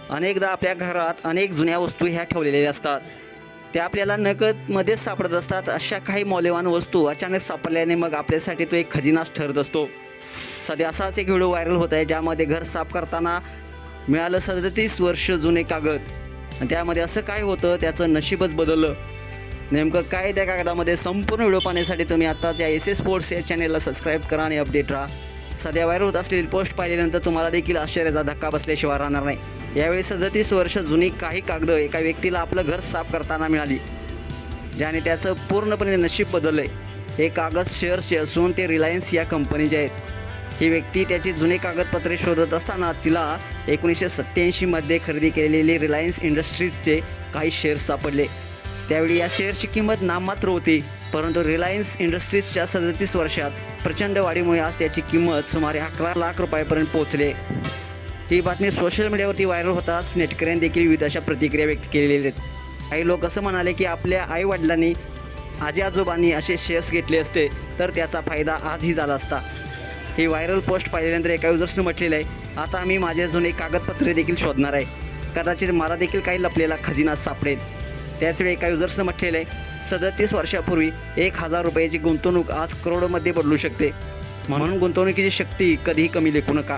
अनेकदा आपल्या घरात अनेक जुन्या वस्तू ह्या ठेवलेल्या असतात. त्या आपल्याला नकळत मध्येच सापडत असतात. अशा काही मौल्यवान वस्तू अचानक सापडल्याने मग आपल्यासाठी तो एक खजिनाच ठरत असतो. सध्या असाच एक व्हिडिओ व्हायरल होत आहे, ज्यामध्ये घर साफ करताना मिळालं 37 वर्ष जुने कागद. आणि त्यामध्ये असं काय होतं, त्याचं नशीबच बदललं. नेमकं काय त्या कागदामध्ये, संपूर्ण व्हिडिओ पाहण्यासाठी तुम्ही आत्ताच या एस एस स्पोर्ट्स या चॅनेलला सबस्क्राईब करा आणि अपडेट राहा. सध्या व्हायरल होत असलेली पोस्ट पाहिल्यानंतर तुम्हाला देखील आश्चर्याचा धक्का बसल्याशिवाय राहणार नाही. यावेळी 37 वर्ष जुनी काही कागद एका व्यक्तीला आपलं घर साफ करताना मिळाली, ज्याने त्याचं पूर्णपणे नशीब बदललं आहे. हे कागद शेअर्सचे असून ते रिलायन्स या कंपनीचे आहेत. ही व्यक्ती त्याची जुने कागदपत्रे शोधत असताना तिला 1987मध्ये खरेदी केलेले रिलायन्स इंडस्ट्रीजचे काही शेअर्स सापडले. त्यावेळी या शेअरची किंमत नाममात्र होती, परंतु रिलायन्स इंडस्ट्रीजच्या 37 वर्षात प्रचंड वाढीमुळे आज त्याची किंमत सुमारे 11 लाख रुपयांपर्यंत पोहोचली. ही बातमी सोशल मीडियावरती व्हायरल होताच नेटकऱ्यांनी देखील विविध अशा प्रतिक्रिया व्यक्त केलेल्या आहेत. काही लोक असं म्हणाले की आपल्या आईवडिलांनी, आजी आजोबांनी असे शेअर्स घेतले असते तर त्याचा फायदा आजही झाला असता. ही व्हायरल पोस्ट पाहिल्यानंतर एका युजर्सने म्हटलेलं आहे, आता मी माझे जुने कागदपत्रे देखील शोधणार आहे, कदाचित मला देखील काही लपलेला खजिना सापडेल. त्याचवेळी एका युजर्सनं म्हटलेलं आहे, 37 वर्षापूर्वी 1000 रुपयाची गुंतवणूक आज करोडोमध्ये बदलू शकते. म्हणून गुंतवणुकीची शक्ती कधीही कमी लेखू नका.